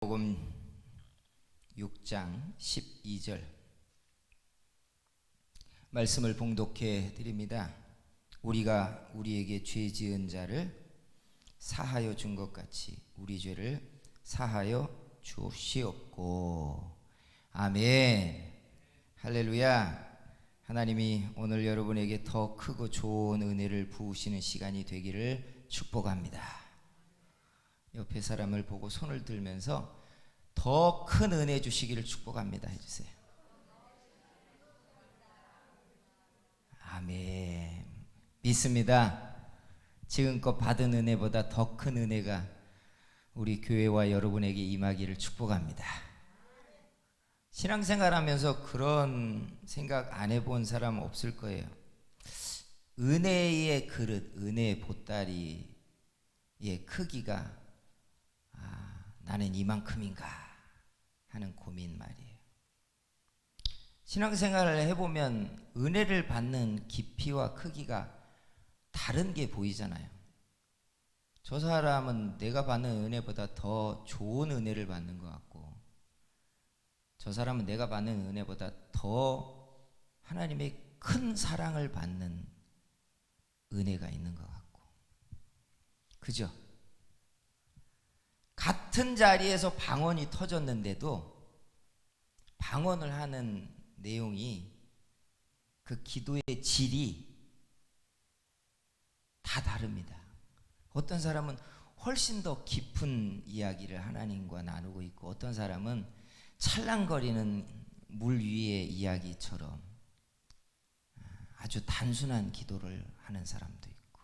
복음 6장 12절 말씀을 봉독해 드립니다. 우리가 우리에게 죄 지은 자를 사하여 준 것 같이 우리 죄를 사하여 주옵시옵고. 아멘. 할렐루야. 하나님이 오늘 여러분에게 더 크고 좋은 은혜를 부으시는 시간이 되기를 축복합니다. 옆에 사람을 보고 손을 들면서 더 큰 은혜 주시기를 축복합니다 해주세요. 아멘. 믿습니다. 지금껏 받은 은혜보다 더 큰 은혜가 우리 교회와 여러분에게 임하기를 축복합니다. 신앙생활하면서 그런 생각 안 해본 사람 없을 거예요. 은혜의 그릇, 은혜의 보따리의 크기가 나는 이만큼인가 하는 고민 말이에요. 신앙생활을 해보면 은혜를 받는 깊이와 크기가 다른 게 보이잖아요. 저 사람은 내가 받는 은혜보다 더 좋은 은혜를 받는 것 같고, 저 사람은 내가 받는 은혜보다 더 하나님의 큰 사랑을 받는 은혜가 있는 것 같고, 그죠? 같은 자리에서 방언이 터졌는데도 방언을 하는 내용이, 그 기도의 질이 다 다릅니다. 어떤 사람은 훨씬 더 깊은 이야기를 하나님과 나누고 있고, 어떤 사람은 찰랑거리는 물 위의 이야기처럼 아주 단순한 기도를 하는 사람도 있고.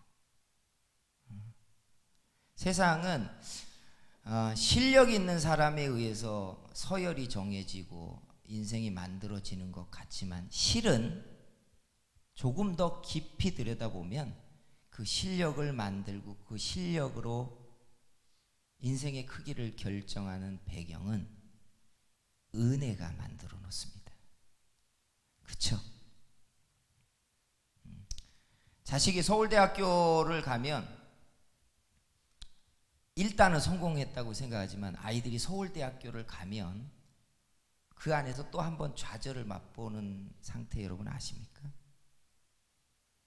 세상은 실력 있는 사람에 의해서 서열이 정해지고 인생이 만들어지는 것 같지만, 실은 조금 더 깊이 들여다보면 그 실력을 만들고 그 실력으로 인생의 크기를 결정하는 배경은 은혜가 만들어 놓습니다. 그렇죠? 자식이 서울대학교를 가면 일단은 성공했다고 생각하지만, 아이들이 서울대학교를 가면 그 안에서 또 한 번 좌절을 맛보는 상태, 여러분 아십니까?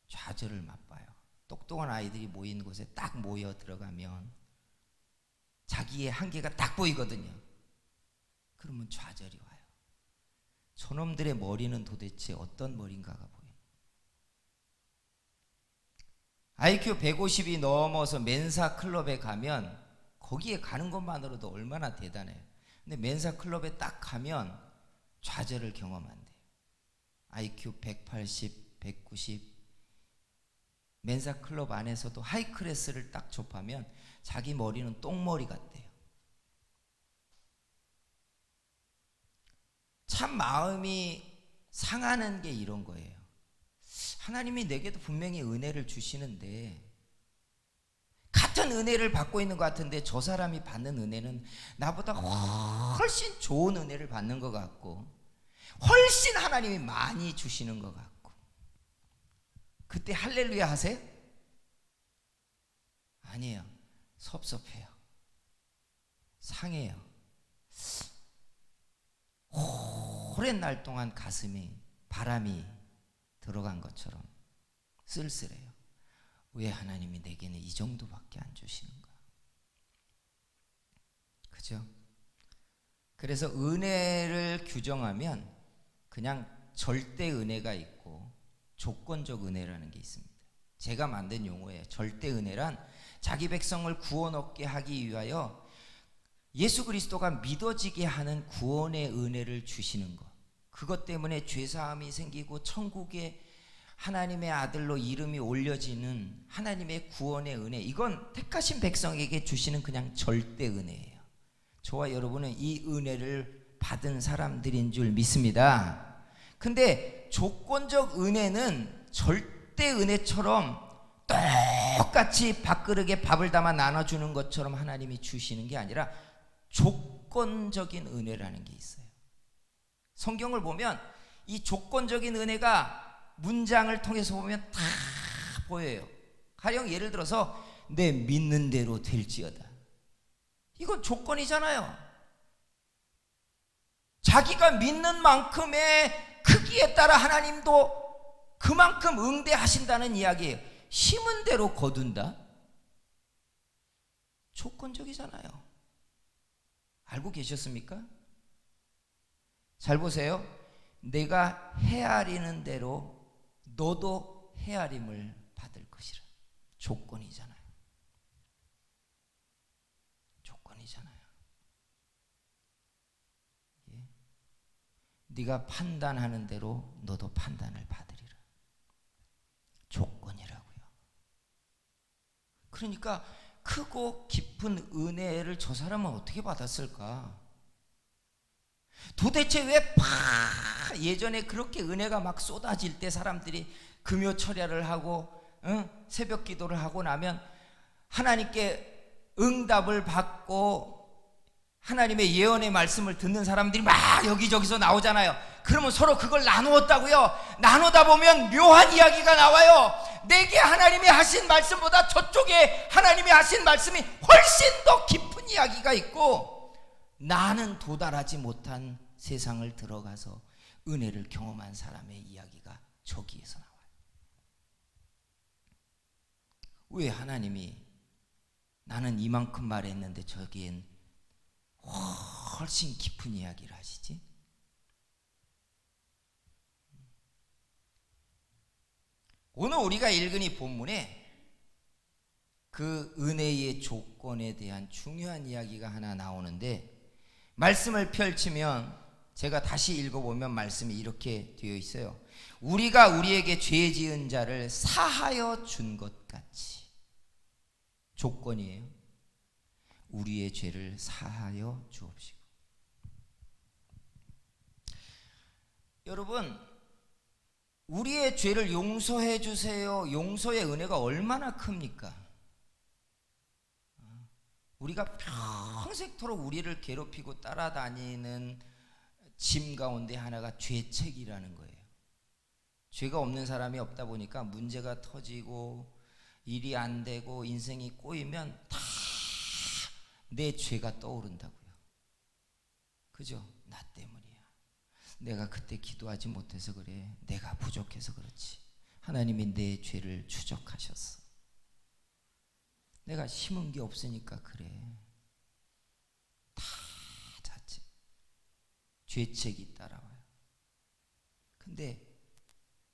좌절을 맛봐요. 똑똑한 아이들이 모인 곳에 딱 모여 들어가면 자기의 한계가 딱 보이거든요. 그러면 좌절이 와요. 저놈들의 머리는 도대체 어떤 머리인가가 보여요. IQ 150이 넘어서 멘사 클럽에 가면 거기에 가는 것만으로도 얼마나 대단해요. 근데 멘사 클럽에 딱 가면 좌절을 경험한대요. IQ 180, 190, 멘사 클럽 안에서도 하이 클래스를 딱 접하면 자기 머리는 똥머리 같대요. 참 마음이 상하는 게 이런 거예요. 하나님이 내게도 분명히 은혜를 주시는데, 같은 은혜를 받고 있는 것 같은데 저 사람이 받는 은혜는 나보다 훨씬 좋은 은혜를 받는 것 같고, 훨씬 하나님이 많이 주시는 것 같고, 그때 할렐루야 하세요? 아니에요. 섭섭해요. 상해요. 오랜 날 동안 가슴이 바람이 들어간 것처럼 쓸쓸해요. 왜 하나님이 내게는 이 정도밖에 안 주시는가? 그죠? 그래서 은혜를 규정하면 그냥 절대 은혜가 있고 조건적 은혜라는 게 있습니다. 제가 만든 용어예요. 절대 은혜란 자기 백성을 구원 얻게 하기 위하여 예수 그리스도가 믿어지게 하는 구원의 은혜를 주시는 것, 그것 때문에 죄사함이 생기고 천국에 하나님의 아들로 이름이 올려지는 하나님의 구원의 은혜, 이건 택하신 백성에게 주시는 그냥 절대 은혜예요. 저와 여러분은 이 은혜를 받은 사람들인 줄 믿습니다. 근데 조건적 은혜는 절대 은혜처럼 똑같이 밥그릇에 밥을 담아 나눠주는 것처럼 하나님이 주시는 게 아니라 조건적인 은혜라는 게 있어요. 성경을 보면 이 조건적인 은혜가 문장을 통해서 보면 다 보여요. 가령 예를 들어서 내 믿는 대로 될지어다. 이건 조건이잖아요. 자기가 믿는 만큼의 크기에 따라 하나님도 그만큼 응대하신다는 이야기예요. 심은 대로 거둔다? 조건적이잖아요. 알고 계셨습니까? 잘 보세요. 내가 헤아리는 대로 너도 헤아림을 받을 것이라. 조건이잖아요. 조건이잖아요. 예. 네가 판단하는 대로 너도 판단을 받으리라. 조건이라고요. 그러니까 크고 깊은 은혜를 저 사람은 어떻게 받았을까? 도대체 왜 예전에 그렇게 은혜가 막 쏟아질 때 사람들이 금요 철야를 하고 새벽 기도를 하고 나면 하나님께 응답을 받고 하나님의 예언의 말씀을 듣는 사람들이 막 여기저기서 나오잖아요. 그러면 서로 그걸 나누었다고요. 나누다 보면 묘한 이야기가 나와요. 내게 하나님이 하신 말씀보다 저쪽에 하나님이 하신 말씀이 훨씬 더 깊은 이야기가 있고, 나는 도달하지 못한 세상을 들어가서 은혜를 경험한 사람의 이야기가 저기에서 나와요. 왜 하나님이 나는 이만큼 말했는데 저기엔 훨씬 깊은 이야기를 하시지? 오늘 우리가 읽은 이 본문에 그 은혜의 조건에 대한 중요한 이야기가 하나 나오는데, 말씀을 펼치면 제가 다시 읽어보면 말씀이 이렇게 되어 있어요. 우리가 우리에게 죄 지은 자를 사하여 준 것 같이. 조건이에요. 우리의 죄를 사하여 주옵시고. 여러분, 우리의 죄를 용서해 주세요. 용서의 은혜가 얼마나 큽니까? 우리가 평생토록 우리를 괴롭히고 따라다니는 짐 가운데 하나가 죄책이라는 거예요. 죄가 없는 사람이 없다 보니까 문제가 터지고 일이 안 되고 인생이 꼬이면 다 내 죄가 떠오른다고요. 그죠? 나 때문이야. 내가 그때 기도하지 못해서 그래. 내가 부족해서 그렇지. 하나님이 내 죄를 추적하셨어. 내가 심은 게 없으니까 그래. 다 자책, 죄책이 따라와요. 근데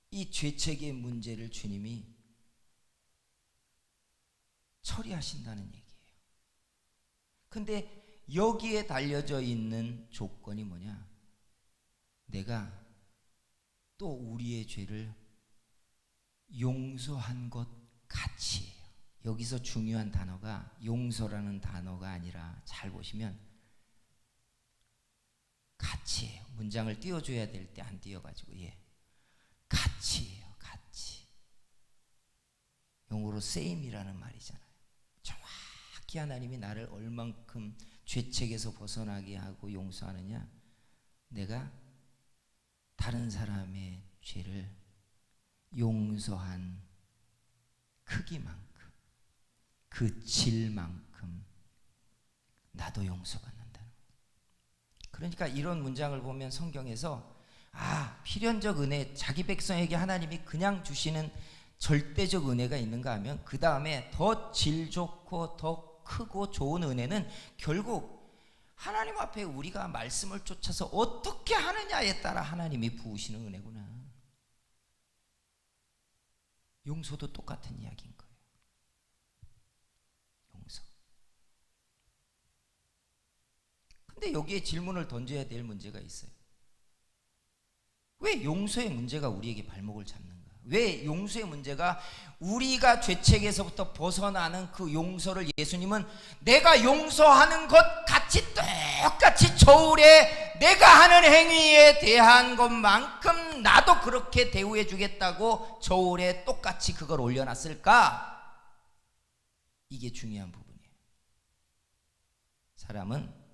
이 죄책의 문제를 주님이 처리하신다는 얘기예요. 근데 여기에 달려져 있는 조건이 뭐냐? 내가 또 우리의 죄를 용서한 것 같이예요. 여기서 중요한 단어가 용서라는 단어가 아니라 잘 보시면 같이예요. 문장을 띄워줘야 될 때 안 띄워가지고 같이예요. 같이. 영어로 same이라는 말이잖아요. 정확히 하나님이 나를 얼만큼 죄책에서 벗어나게 하고 용서하느냐? 내가 다른 사람의 죄를 용서한 크기만큼, 그 질만큼 나도 용서받는다는 거예요. 그러니까 이런 문장을 보면 성경에서 필연적 은혜, 자기 백성에게 하나님이 그냥 주시는 절대적 은혜가 있는가 하면 그 다음에 더 질 좋고 더 크고 좋은 은혜는 결국 하나님 앞에 우리가 말씀을 쫓아서 어떻게 하느냐에 따라 하나님이 부으시는 은혜구나. 용서도 똑같은 이야기인 거예요. 용서. 근데 여기에 질문을 던져야 될 문제가 있어요. 왜 용서의 문제가 우리에게 발목을 잡는가? 왜 용서의 문제가 우리가 죄책에서부터 벗어나는 그 용서를 예수님은 내가 용서하는 것 같이 똑같이 저울에 내가 하는 행위에 대한 것만큼 나도 그렇게 대우해 주겠다고 저울에 똑같이 그걸 올려놨을까? 이게 중요한 부분이에요. 사람은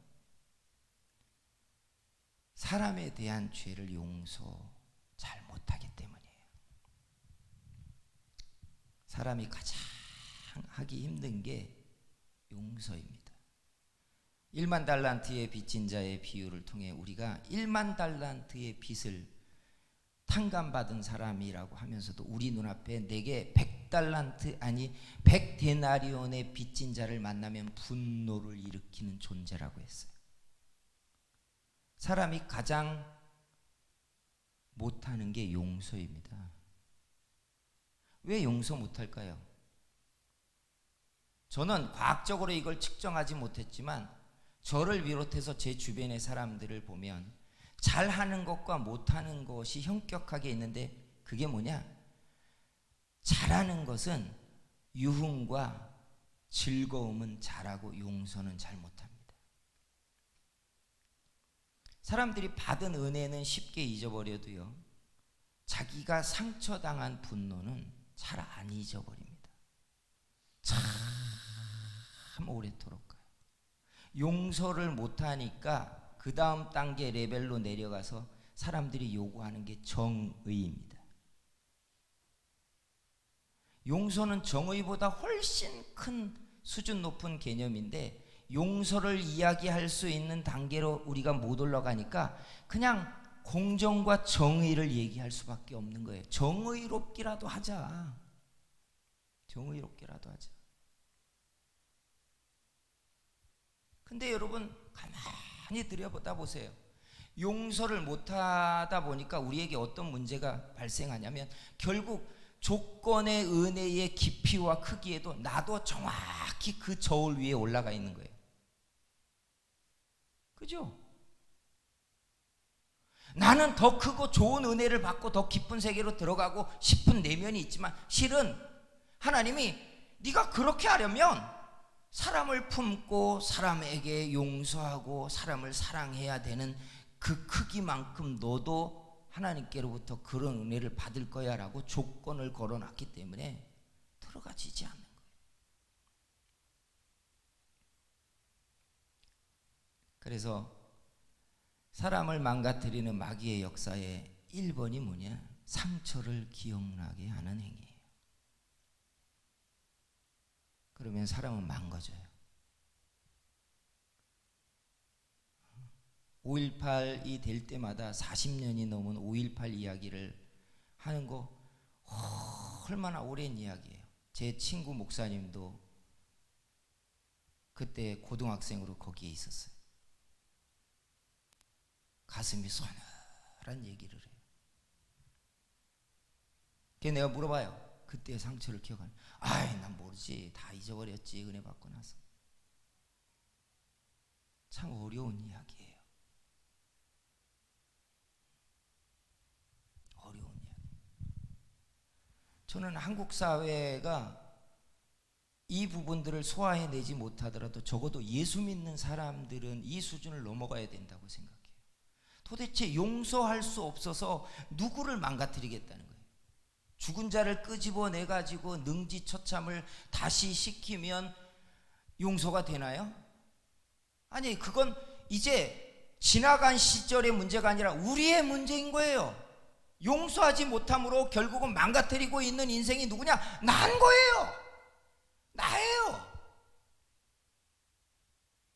사람에 대한 죄를 용서 잘 못하기 때문이에요. 사람이 가장 하기 힘든 게 용서입니다. 1만 달란트의 빚진 자의 비유를 통해 우리가 1만 달란트의 빚을 탕감받은 사람이라고 하면서도 우리 눈앞에 내게 100달란트 아니 100데나리온의 빚진 자를 만나면 분노를 일으키는 존재라고 했어요. 사람이 가장 못하는 게 용서입니다. 왜 용서 못할까요? 저는 과학적으로 이걸 측정하지 못했지만 저를 비롯해서 제 주변의 사람들을 보면 잘하는 것과 못하는 것이 현격하게 있는데 그게 뭐냐? 잘하는 것은 유흥과 즐거움은 잘하고 용서는 잘 못합니다. 사람들이 받은 은혜는 쉽게 잊어버려도요, 자기가 상처당한 분노는 잘 안 잊어버립니다. 참 오래도록 가요. 용서를 못하니까 그 다음 단계 레벨로 내려가서 사람들이 요구하는 게 정의입니다. 용서는 정의보다 훨씬 큰 수준 높은 개념인데 용서를 이야기할 수 있는 단계로 우리가 못 올라가니까 그냥 공정과 정의를 얘기할 수밖에 없는 거예요. 정의롭기라도 하자. 정의롭기라도 하자. 근데 여러분 가만히 들여보다 보세요. 용서를 못하다 보니까 우리에게 어떤 문제가 발생하냐면 결국 조건의 은혜의 깊이와 크기에도 나도 정확히 그 저울 위에 올라가 있는 거예요. 그죠? 나는 더 크고 좋은 은혜를 받고 더 깊은 세계로 들어가고 싶은 내면이 있지만 실은 하나님이 네가 그렇게 하려면 사람을 품고 사람에게 용서하고 사람을 사랑해야 되는 그 크기만큼 너도 하나님께로부터 그런 은혜를 받을 거야 라고 조건을 걸어놨기 때문에 들어가지지 않는 거예요. 그래서 사람을 망가뜨리는 마귀의 역사의 1번이 뭐냐? 상처를 기억나게 하는 행위예요. 그러면 사람은 망가져요. 5.18이 될 때마다 40년이 넘은 5.18 이야기를 하는 거 얼마나 오랜 이야기예요. 제 친구 목사님도 그때 고등학생으로 거기에 있었어요. 가슴이 서늘한 얘기를 해요. 그래서 내가 물어봐요. 그때의 상처를 기억하는. 아이, 난 모르지. 다 잊어버렸지. 은혜 받고 나서. 참 어려운 이야기예요. 어려운 이야기. 저는 한국 사회가 이 부분들을 소화해내지 못하더라도 적어도 예수 믿는 사람들은 이 수준을 넘어가야 된다고 생각해요. 도대체 용서할 수 없어서 누구를 망가뜨리겠다는 거예요. 죽은 자를 끄집어내가지고 능지처참을 다시 시키면 용서가 되나요? 아니, 그건 이제 지나간 시절의 문제가 아니라 우리의 문제인 거예요. 용서하지 못함으로 결국은 망가뜨리고 있는 인생이 누구냐? 난 거예요. 나예요.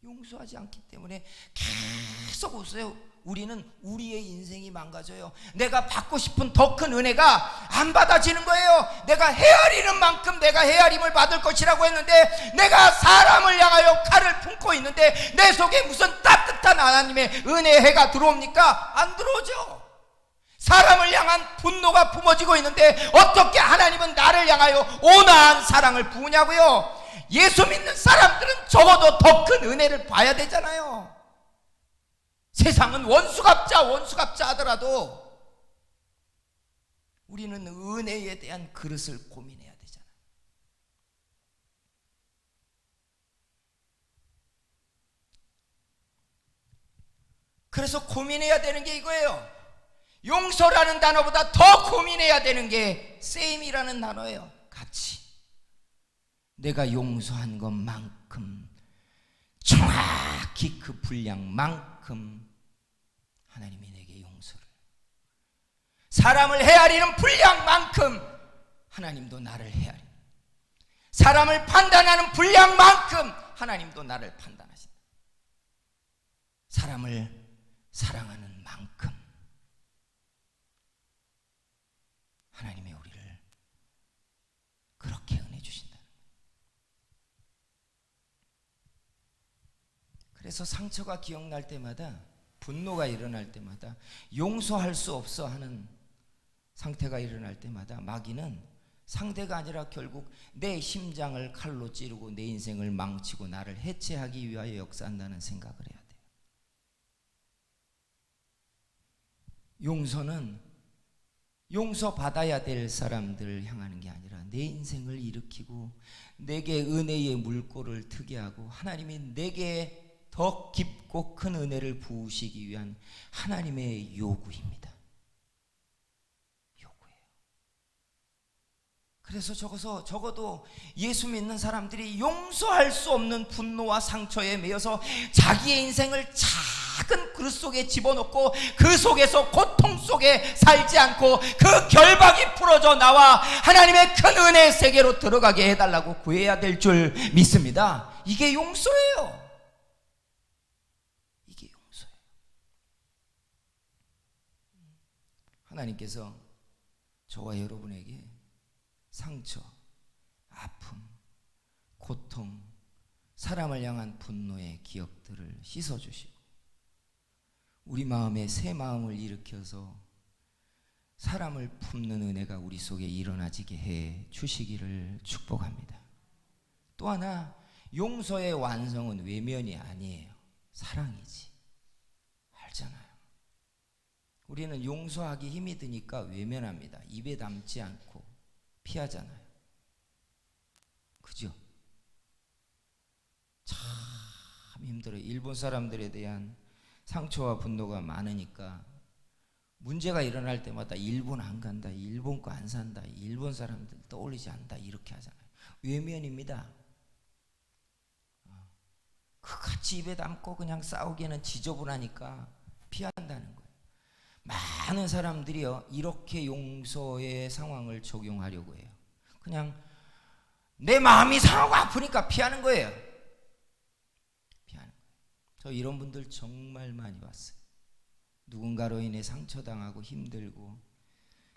용서하지 않기 때문에 계속 웃어요. 우리는 우리의 인생이 망가져요. 내가 받고 싶은 더 큰 은혜가 안 받아지는 거예요. 내가 헤아리는 만큼 내가 헤아림을 받을 것이라고 했는데 내가 사람을 향하여 칼을 품고 있는데 내 속에 무슨 따뜻한 하나님의 은혜의 해가 들어옵니까? 안 들어오죠. 사람을 향한 분노가 품어지고 있는데 어떻게 하나님은 나를 향하여 온화한 사랑을 부으냐고요. 예수 믿는 사람들은 적어도 더 큰 은혜를 봐야 되잖아요. 세상은 원수갑자 하더라도 우리는 은혜에 대한 그릇을 고민해야 되잖아요. 그래서 고민해야 되는 게 이거예요. 용서라는 단어보다 더 고민해야 되는 게 same이라는 단어예요. 같이 내가 용서한 것만큼 정확히 그 분량만큼 하나님이 내게 용서를, 사람을 헤아리는 분량만큼 하나님도 나를 헤아리는, 사람을 판단하는 분량만큼 하나님도 나를 판단하신다. 사람을 사랑하는 만큼 하나님의 우리를 그렇게 은혜 주신다. 그래서 상처가 기억날 때마다, 분노가 일어날 때마다, 용서할 수 없어 하는 상태가 일어날 때마다 마귀는 상대가 아니라 결국 내 심장을 칼로 찌르고 내 인생을 망치고 나를 해체하기 위하여 역사한다는 생각을 해야 돼요. 용서는 용서받아야 될 사람들을 향하는 게 아니라 내 인생을 일으키고 내게 은혜의 물꼬를 트게 하고 하나님이 내게 더 깊고 큰 은혜를 부으시기 위한 하나님의 요구입니다. 요구예요. 그래서 적어도 예수 믿는 사람들이 용서할 수 없는 분노와 상처에 매여서 자기의 인생을 작은 그릇 속에 집어넣고 그 속에서 고통 속에 살지 않고 그 결박이 풀어져 나와 하나님의 큰 은혜의 세계로 들어가게 해달라고 구해야 될 줄 믿습니다. 이게 용서예요. 이게 용서예요. 하나님께서 저와 여러분에게 상처, 아픔, 고통, 사람을 향한 분노의 기억들을 씻어주시고 우리 마음에 새 마음을 일으켜서 사람을 품는 은혜가 우리 속에 일어나지게 해 주시기를 축복합니다. 또 하나, 용서의 완성은 외면이 아니에요. 사랑이지. 알잖아요. 우리는 용서하기 힘이 드니까 외면합니다. 입에 담지 않고 피하잖아요. 그죠? 참 힘들어요. 일본 사람들에 대한 상처와 분노가 많으니까 문제가 일어날 때마다 일본 안 간다, 일본 거 안 산다, 일본 사람들 떠올리지 않는다 이렇게 하잖아요. 외면입니다. 그같이 입에 담고 그냥 싸우기에는 지저분하니까 피한다는 거예요. 많은 사람들이요 이렇게 용서의 상황을 적용하려고 해요. 그냥 내 마음이 상하고 아프니까 피하는 거예요. 피하는 거예요. 저 이런 분들 정말 많이 봤어요. 누군가로 인해 상처당하고 힘들고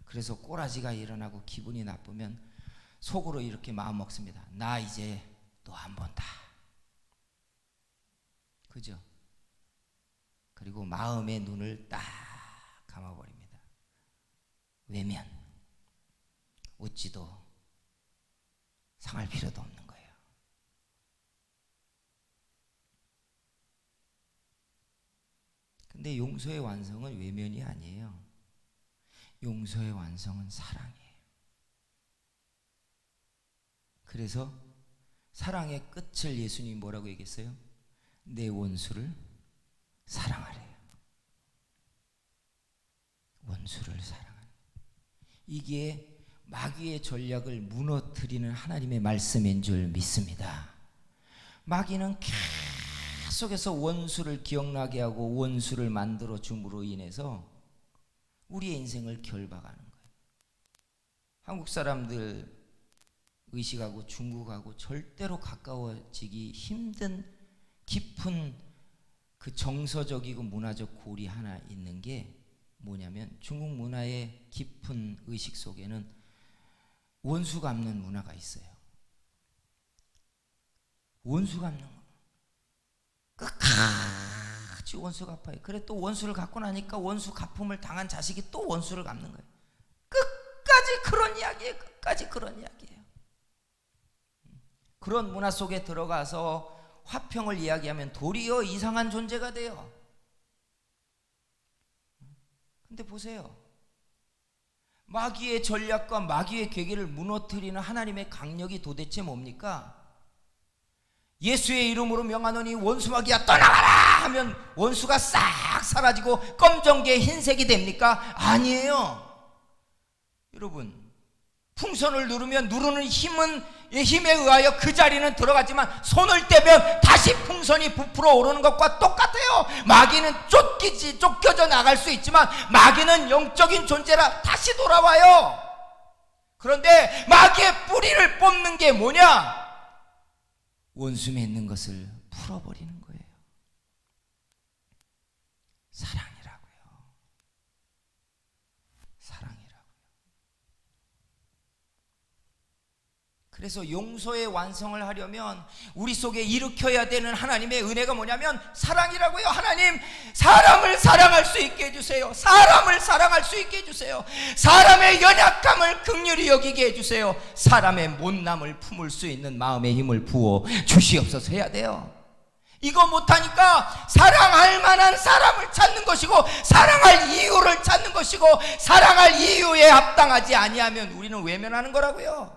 그래서 꼬라지가 일어나고 기분이 나쁘면 속으로 이렇게 마음 먹습니다. 나 이제 또 안 본다. 그죠? 그리고 마음의 눈을 딱 감아버립니다. 외면. 웃지도 상할 필요도 없는 거예요. 근데 용서의 완성은 외면이 아니에요. 용서의 완성은 사랑이에요. 그래서 사랑의 끝을 예수님이 뭐라고 얘기했어요? 내 원수를 사랑하래요. 원수를 사랑하래. 이게 마귀의 전략을 무너뜨리는 하나님의 말씀인 줄 믿습니다. 마귀는 계속해서 원수를 기억나게 하고 원수를 만들어 줌으로 인해서 우리의 인생을 결박하는 거예요. 한국 사람들 의식하고 중국하고 절대로 가까워지기 힘든 깊은 그 정서적이고 문화적 골이 하나 있는 게 뭐냐면 중국 문화의 깊은 의식 속에는 원수 갚는 문화가 있어요. 원수 갚는 거. 끝까지 원수 갚아요. 그래 또 원수를 갚고 나니까 원수 갚음을 당한 자식이 또 원수를 갚는 거예요. 끝까지 그런 이야기예요. 끝까지 그런 이야기예요. 그런 문화 속에 들어가서 화평을 이야기하면 도리어 이상한 존재가 돼요. 근데 보세요. 마귀의 전략과 마귀의 계계를 무너뜨리는 하나님의 강력이 도대체 뭡니까? 예수의 이름으로 명하노니 원수 마귀야 떠나가라 하면 원수가 싹 사라지고 검정개 흰색이 됩니까? 아니에요. 여러분, 풍선을 누르면 누르는 힘에 의하여 그 자리는 들어가지만 손을 떼면 다시 풍선이 부풀어 오르는 것과 똑같아요. 마귀는 쫓겨져 나갈 수 있지만 마귀는 영적인 존재라 다시 돌아와요. 그런데 마귀의 뿌리를 뽑는 게 뭐냐? 원수 맺는 것을 풀어버리는 거예요. 그래서 용서의 완성을 하려면 우리 속에 일으켜야 되는 하나님의 은혜가 뭐냐면 사랑이라고요. 하나님, 사람을 사랑할 수 있게 해주세요. 사람을 사랑할 수 있게 해주세요. 사람의 연약함을 긍휼히 여기게 해주세요. 사람의 못남을 품을 수 있는 마음의 힘을 부어 주시옵소서 해야 돼요. 이거 못하니까 사랑할 만한 사람을 찾는 것이고, 사랑할 이유를 찾는 것이고, 사랑할 이유에 합당하지 아니하면 우리는 외면하는 거라고요.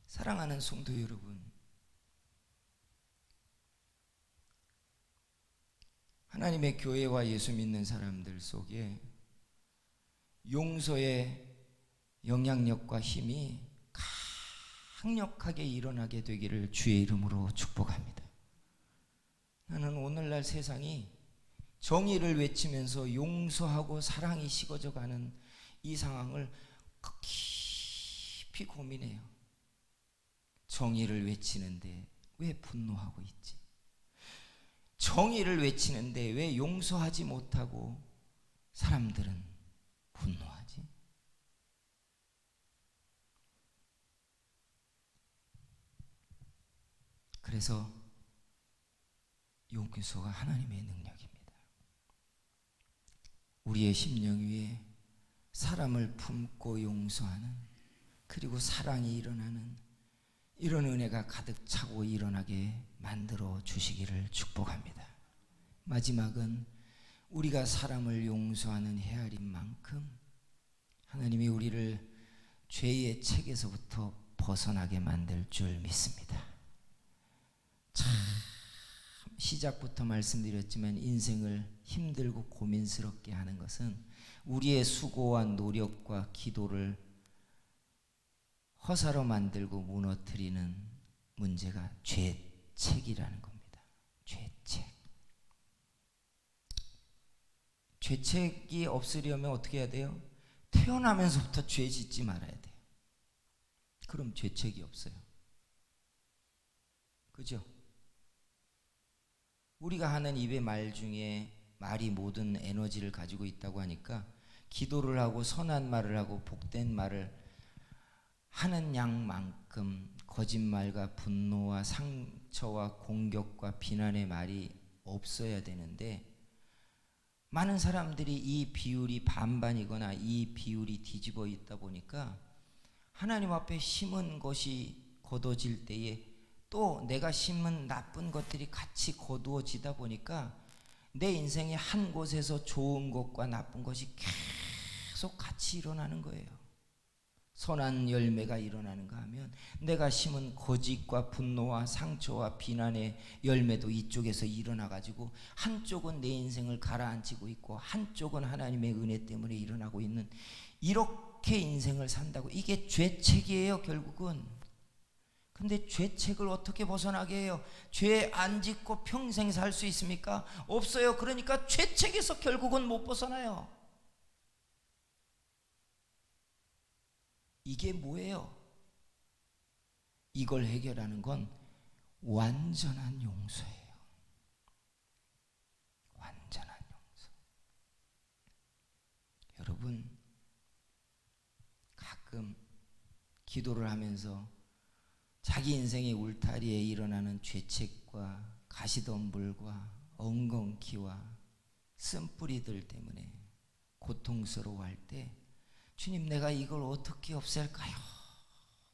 사랑하는 성도 여러분, 하나님의 교회와 예수 믿는 사람들 속에 용서의 영향력과 힘이 강력하게 일어나게 되기를 주의 이름으로 축복합니다. 나는 오늘날 세상이 정의를 외치면서 용서하고 사랑이 식어져가는 이 상황을 깊이 고민해요. 정의를 외치는데 왜 분노하고 있지? 정의를 외치는데 왜 용서하지 못하고 사람들은 분노하지? 그래서 용서가 하나님의 능력입니다. 우리의 심령 위에 사람을 품고 용서하는, 그리고 사랑이 일어나는 이런 은혜가 가득 차고 일어나게 만들어 주시기를 축복합니다. 마지막은 우리가 사람을 용서하는 헤아림 만큼 하나님이 우리를 죄의 책에서부터 벗어나게 만들 줄 믿습니다. 참 시작부터 말씀드렸지만 인생을 힘들고 고민스럽게 하는 것은 우리의 수고와 노력과 기도를 허사로 만들고 무너뜨리는 문제가 죄책이라는 겁니다. 죄책. 죄책이 없으려면 어떻게 해야 돼요? 태어나면서부터 죄 짓지 말아야 돼요. 그럼 죄책이 없어요. 그죠? 우리가 하는 입의 말 중에 말이 모든 에너지를 가지고 있다고 하니까 기도를 하고 선한 말을 하고 복된 말을 하는 양만큼 거짓말과 분노와 상처와 공격과 비난의 말이 없어야 되는데, 많은 사람들이 이 비율이 반반이거나 이 비율이 뒤집어 있다 보니까 하나님 앞에 심은 것이 거둬질 때에 또 내가 심은 나쁜 것들이 같이 거두어지다 보니까 내 인생의 한 곳에서 좋은 것과 나쁜 것이 계속 같이 일어나는 거예요. 선한 열매가 일어나는가 하면 내가 심은 거짓과 분노와 상처와 비난의 열매도 이쪽에서 일어나가지고 한쪽은 내 인생을 가라앉히고 있고 한쪽은 하나님의 은혜 때문에 일어나고 있는, 이렇게 인생을 산다고. 이게 죄책이에요, 결국은. 근데 죄책을 어떻게 벗어나게 해요? 죄 안 짓고 평생 살 수 있습니까? 없어요. 그러니까 죄책에서 결국은 못 벗어나요. 이게 뭐예요? 이걸 해결하는 건 완전한 용서예요. 완전한 용서. 여러분, 가끔 기도를 하면서 자기 인생의 울타리에 일어나는 죄책과 가시덤불과 엉겅퀴와 쓴뿌리들 때문에 고통스러워할 때, 주님, 내가 이걸 어떻게 없앨까요?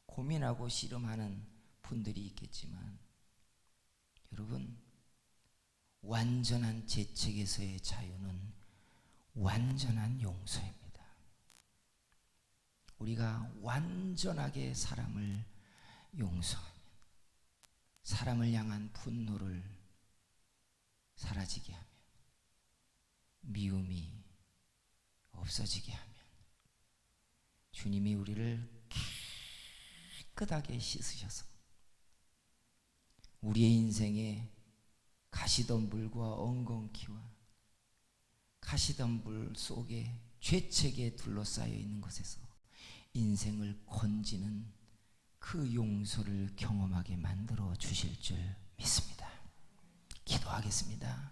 고민하고 씨름하는 분들이 있겠지만, 여러분, 완전한 죄책에서의 자유는 완전한 용서입니다. 우리가 완전하게 사람을 용서하면, 사람을 향한 분노를 사라지게 하면, 미움이 없어지게 하면, 주님이 우리를 깨끗하게 씻으셔서 우리의 인생에 가시덤불과 엉겅퀴와 가시덤불 속에 죄책에 둘러싸여 있는 것에서 인생을 건지는 그 용서를 경험하게 만들어 주실 줄 믿습니다. 기도하겠습니다.